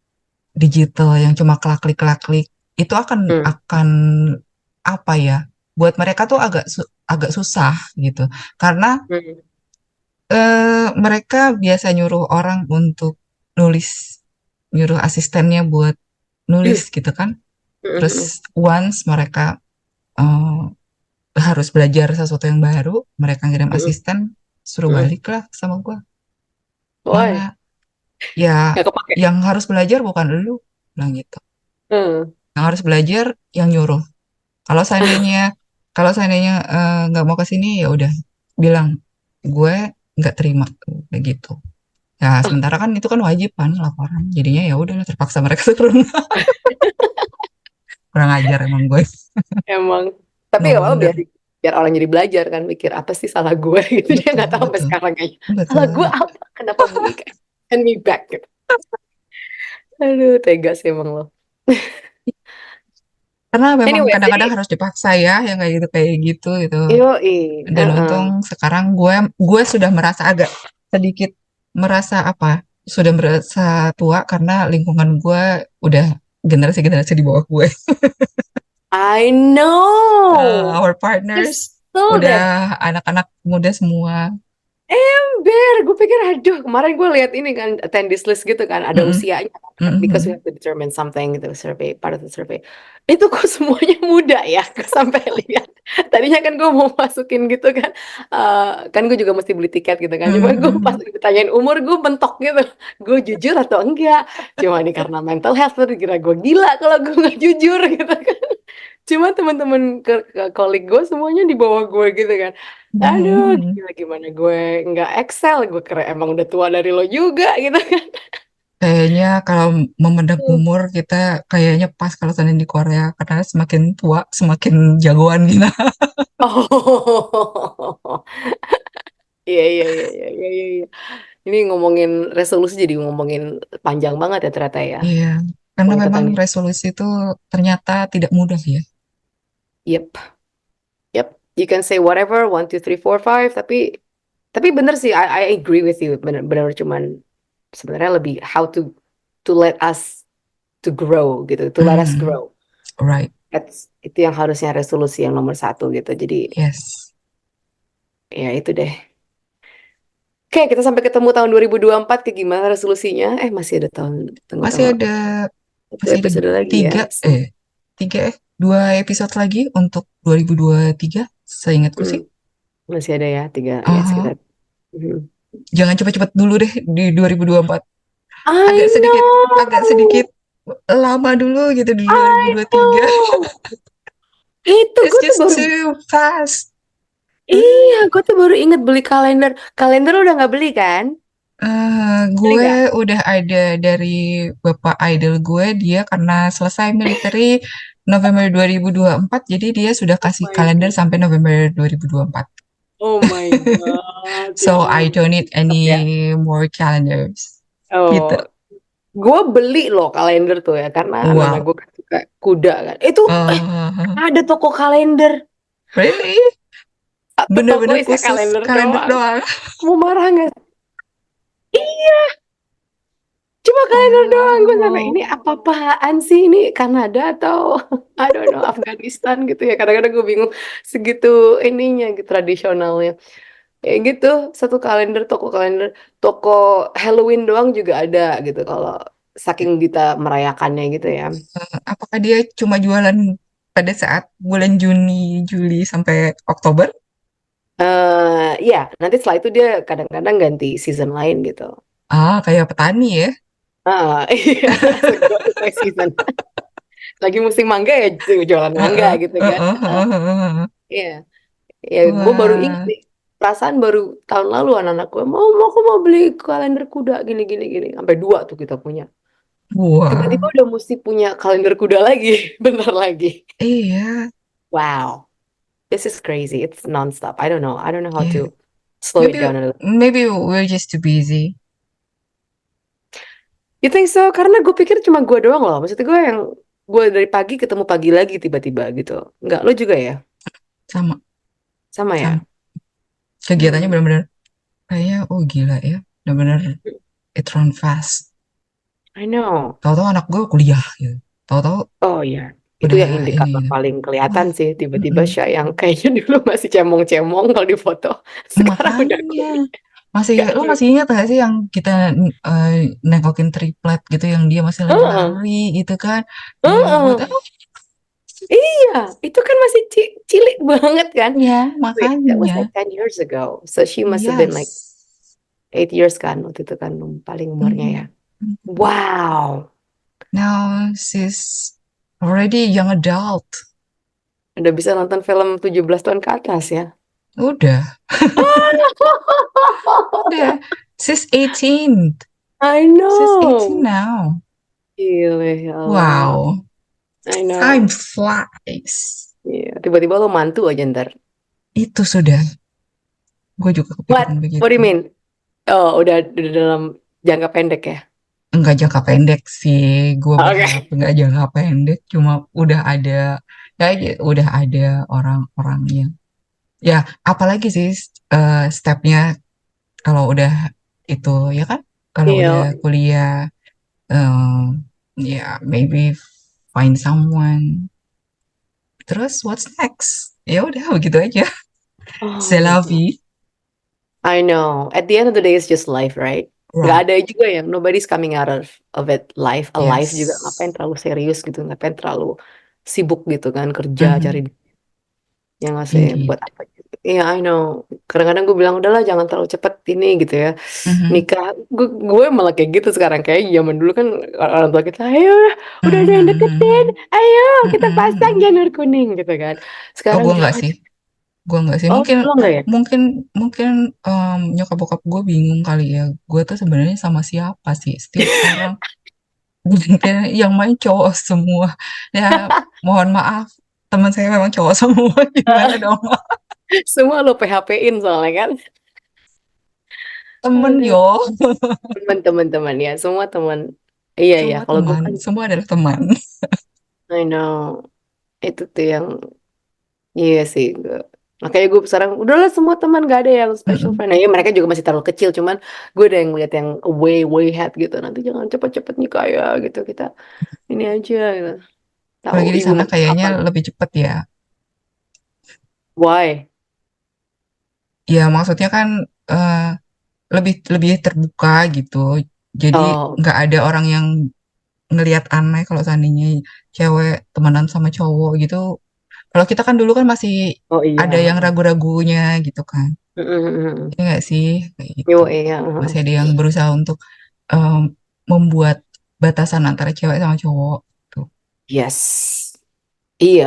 digital yang cuma klik-klik itu akan Hmm. akan apa ya? Buat mereka tuh agak susah gitu. Karena Hmm. mereka biasa nyuruh orang untuk nulis, nyuruh asistennya buat nulis gitu kan. Hmm. Terus once mereka eh, harus belajar sesuatu yang baru, mereka ngirim Hmm. asisten, suruh Hmm. balik lah sama gue. Why? Mana ya Nggak kepake. yang harus belajar bukan lu, bilang gitu. Hmm. Yang harus belajar yang nyuruh. Kalau seandainya kalau seandainya nggak mau ke sini ya udah bilang gue nggak terima kayak gitu. Ya Oh, sementara kan itu kan wajib kan laporan. Jadinya ya udah terpaksa mereka turun. Kurang ajar emang gue. emang. Tapi No gak apa-apa wonder. biar orang jadi belajar kan mikir apa sih salah gue gitu dia Betul, nggak tahu sampai betul, sekarang kayaknya salah gue betul. apa kenapa bunyi kayak send me back gitu. Aduh tega sih emang lo. Karena memang Anyway jadi kadang-kadang harus dipaksa ya, yang kayak gitu gitu. yoi Dan untung sekarang gue sudah merasa agak sedikit merasa apa? Sudah merasa tua karena lingkungan gue udah generasi-generasi di bawah gue. I know Our partners just so that udah anak-anak muda semua. ember gue pikir aduh kemarin gue lihat ini kan attendance list gitu kan ada Mm-mm, usianya because we mm-mm. have to determine something gitu survey part of the survey itu kok semuanya muda ya gue sampai lihat tadinya kan gue mau masukin gitu kan kan gue juga mesti beli tiket gitu kan cuma gue pas Mm-mm. ditanyain umur gue bentok gitu gue jujur atau enggak cuma ini karena mental health tuh kira gue gila kalau gue nggak jujur gitu kan cuma teman-teman kolik gue semuanya di bawah gue gitu kan aduh Mm-mm. gila gimana gue nggak Excel gue kira emang udah tua dari lo juga gitu kan. Kayaknya kalau memandang umur kita kayaknya pas kalau seandainya di Korea karena semakin tua semakin jagoan gitu. Oh iya iya iya iya iya iya iya. Ini ngomongin resolusi jadi ngomongin panjang banget ya ternyata ya Iya, karena ngomongin memang tentang ini. resolusi itu ternyata tidak mudah ya. Yep yep you can say whatever 1 2 3 4 5 tapi bener sih I agree with you bener bener cuman sebenarnya lebih how to let us to grow gitu to let us Hmm, grow. right. Itu yang harusnya resolusi yang nomor satu gitu. Jadi Yes. ya itu deh. Oke, kita sampai ketemu tahun 2024 kayak gimana resolusinya? Masih ada tunggu Masih tunggu ada satu masih ada episode lagi ya. tiga tiga dua episode lagi untuk 2023 seingatku Hmm, sih. masih ada ya tiga ya Aha. sekitar. Hmm. Jangan cepet-cepet dulu deh di 2024. Agak I sedikit agak know, sedikit lama dulu gitu di I 2023. know. Itu It's gue tuh just baru, too fast. iya gue tuh baru inget beli kalender. Kalender udah nggak beli kan? Beli Gue nggak? udah ada dari bapak idol gue, dia karena selesai military November 2024, jadi dia sudah Oh kasih my kalender god. sampai November 2024. Oh my god. Ya So I don't need ampun. Ya. any more calendars. Oh, Gitu. gue beli loh kalender tuh ya karena anak-anak Wow. gue kan suka kuda kan. Itu Uh, ada toko kalender, really? satu toko Bener-bener isinya khusus kalender kalender doang. doang. Mau marah nggak? Iya, cuma kalender doang. Gue sampai Wow. ini apa-apaan sih ini Kanada atau I don't know Afghanistan gitu ya. Kadang-kadang gue bingung segitu ininya gitu tradisionalnya. Kayak gitu, satu kalender, toko Halloween doang juga ada gitu kalau saking kita merayakannya gitu ya. Apakah dia cuma jualan pada saat bulan Juni, Juli sampai Oktober? Iya, nanti setelah itu dia kadang-kadang ganti season lain gitu. Kayak petani ya. Iya, sesuai season. Lagi musim mangga ya jualan mangga Heeh, gitu kan. heeh, heeh, heeh. Iya, ya gue baru ingat Wah, nih. Perasaan baru tahun lalu anak-anak gue mau aku mau beli kalender kuda gini gini gini sampai dua tuh kita punya. Tiba-tiba wah, udah mesti punya kalender kuda lagi, bentar lagi. iya, Wow, this is crazy. It's nonstop. I don't know how iya. to slow it Maybe, down a little. maybe we're just too busy. You think so? Karena gue pikir cuma gue doang loh. Maksudnya gue yang gue dari pagi ketemu pagi lagi tiba-tiba gitu. Enggak, lo juga ya? Sama, Sama ya? sama. Kegiatannya Hmm. benar-benar kayaknya, oh gila ya. Benar-benar it run fast. I know. Tahu-tahu anak gue kuliah gitu. Tahu-tahu Oh iya, itu yang udah ini indikator gitu. paling kelihatan Wah, sih. Tiba-tiba mm-mm. Syah yang kayaknya dulu masih cemong-cemong kalau di foto, sekarang udah Makanya kuliah. lo masih ingat gak sih yang kita eh, nengokin triplet gitu yang dia masih lagi Heeh, lari gitu kan dia ngebut heeh. Iya, itu kan masih cilik banget kan. ya Wait, that was makanya like 10 years ago. So she must have been like yes. 8 years kan waktu itu kan paling umurnya ya. Mhm. Wow, Now she's already young adult. udah bisa nonton film 17 tahun ke atas ya. Udah, udah. She's 18. I She's 18 know. now. Gile, ya Allah. Wow, I time know. flies. Iya, tiba-tiba lo mantu aja ntar. Itu sudah, gue juga kepikiran What? What do begitu. you mean? Oh, udah dalam jangka pendek ya? Enggak jangka pendek sih, gue berharap Oke. enggak jangka pendek, cuma udah ada, ya udah ada orang-orang yang, ya apalagi sih stepnya kalau udah itu, ya kan, kalau udah Iya. kuliah, ya maybe find someone, terus what's next? Ya udah begitu aja, Oh c'est my la God. vie, I know. At the end of the day, it's just life, right? Nggak right? ada juga yang nobody's coming out of it life, alive juga. Ngapain Yes. terlalu serius gitu? Ngapain terlalu sibuk gitu kan? Kerja, cari Mhm. yang ngasih Indeed. buat apa gitu. Iya, I know. Kadang-kadang gue bilang, udahlah jangan terlalu cepet ini gitu ya. Mhm. Nikah, gue malah kayak gitu sekarang. Kayak zaman dulu kan orang tua kita, ayo udah ada yang deketin, Mhm. ayo kita pasang Mhm. janur kuning gitu kan. Oh, Sekarang gue enggak jangan. sih. Gue enggak sih. Oh, Mungkin lo enggak ya? mungkin mungkin nyokap bokap gue bingung kali ya. Gue tuh sebenarnya sama siapa sih? Setiap orang mungkin yang main cowok semua. Ya, mohon maaf. Teman saya memang cowok semua. Gimana dong? Semua lo PHP-in soalnya kan. Temen Aduh. yo. Teman-teman ya, semua teman. Iya ya, Semua kalau gue teman. kan, Semua adalah teman. I know itu tuh yang, iya sih. Makanya gue sekarang udahlah semua teman gak ada yang special Mm-mm. friend. Nah, ya mereka juga masih terlalu kecil, cuman gue udah yang lihat yang way way ahead gitu. Nanti jangan cepet-cepet nikah ya gitu kita ini aja gitu. Tahu Apalagi di ibu sana mau kayaknya kapan? lebih cepet ya. Why? Ya, maksudnya kan eh, lebih lebih terbuka gitu. Jadi Oh, nggak ada orang yang ngelihat aneh kalau seandainya cewek temenan sama cowok gitu. Kalau kita kan dulu kan masih oh ada yang iya. ragu-ragunya gitu kan. Mm-mm. Ini nggak sih kayak gitu. Yo iya. Masih ada yang berusaha untuk em, membuat batasan antara cewek sama cowok tuh. Yes. Iya.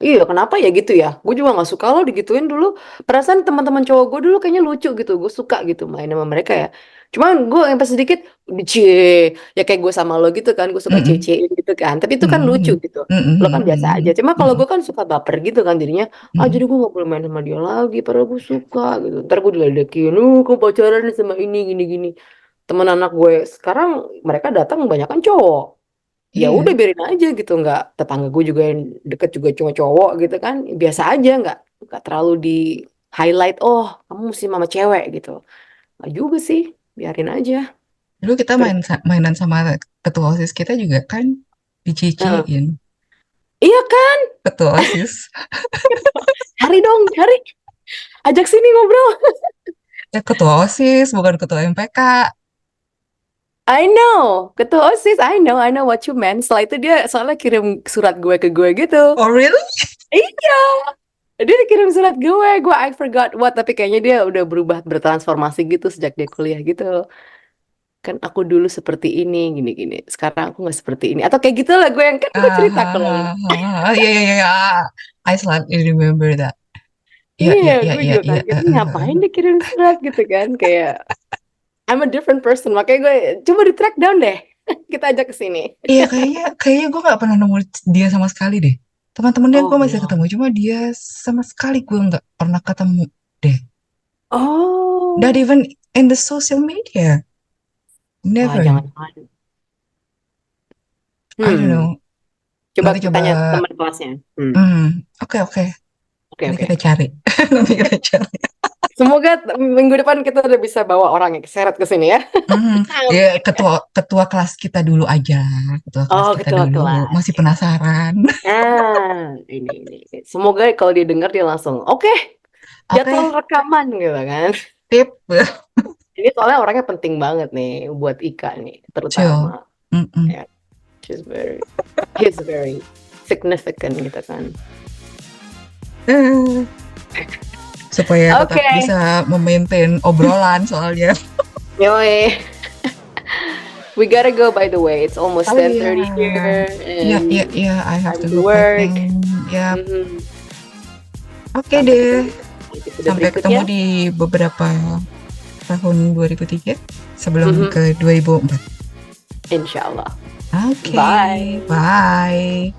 Iya, kenapa ya gitu ya? Gue juga nggak suka loh digituin dulu. Perasaan teman-teman cowok gue dulu kayaknya lucu gitu. Gue suka gitu main sama mereka ya. Cuman gue yang pas sedikit cie, ya kayak gue sama lo gitu kan. Gue suka Mm-mm, cecein gitu kan. Tapi itu kan lucu mm-mm, gitu. Lo kan biasa aja. mm-mm, Cuma kalau mm-mm, gue kan suka baper gitu kan. Jadinya, ah mm-mm. jadi gue nggak boleh main sama dia lagi. Padahal gue suka gitu. Ntar gue diledekin, kau pacaran sama ini gini-gini. Temen anak gue sekarang mereka datang banyak kan cowok, ya udah Iya. biarin aja gitu, nggak, tetangga gue juga yang deket juga cowok-cowok gitu kan, biasa aja, nggak terlalu di highlight, oh kamu mesti mama cewek gitu, nggak juga sih, biarin aja. Dulu kita Terus mainan sama ketua OSIS kita juga kan Heeh. diciciin Iya kan, ketua OSIS. cari dong, cari, ajak sini ngobrol. Ya ketua OSIS bukan ketua MPK. I know, ketua OSIS, I know what you meant. Setelah itu dia soalnya kirim surat gue ke gue gitu. Oh really? Iya, dia kirim surat gue I forgot what, tapi kayaknya dia udah berubah, bertransformasi gitu sejak dia kuliah gitu. Kan aku dulu seperti ini gini-gini, sekarang aku nggak seperti ini, atau kayak gitu lah, gue yang kan gue cerita kalau lu. Iya iya iya. I slightly remember that. Iya Iya, iya iya gue iya juga iya. kaget, "Ini ngapain dia kirim surat gitu kan, kayak I'm a different person." Makanya gue coba di track down deh, kita ajak ke sini. Iya kayaknya kayaknya gue nggak pernah nemu dia sama sekali deh. Teman-temannya Oh gue masih no. ketemu, cuma dia sama sekali gue nggak pernah ketemu deh. Not Oh, even in the social media. wah Never. jangan-jangan. I don't know. Coba Nanti tanya coba. teman kelasnya. Oke. Oke, Nanti oke. kita cari. Nanti kita cari. Semoga minggu depan kita udah bisa bawa orang yang seret ke sini ya. Ya, ketua kelas kita dulu aja. Ketua kelas Oh, kita ketua dulu. kelas. Masih penasaran. Ini. Semoga kalau didengar dia langsung, oke, jadwal rekaman gitu kan. Tip. Ini soalnya orangnya penting banget nih buat Ika nih, terutama. Ya, he's very significant gitu kan. Supaya tetap Oke. bisa memaintain obrolan soalnya. Yoi. We gotta go, by the way. It's almost 10:30 here. And Yeah, I have to time to go work. packing. Ya, Mhm. oke deh. Episode Sampai berikutnya. ketemu di beberapa tahun 2003 sebelum ke 2004. Insya Allah. Oke. Bye. Bye.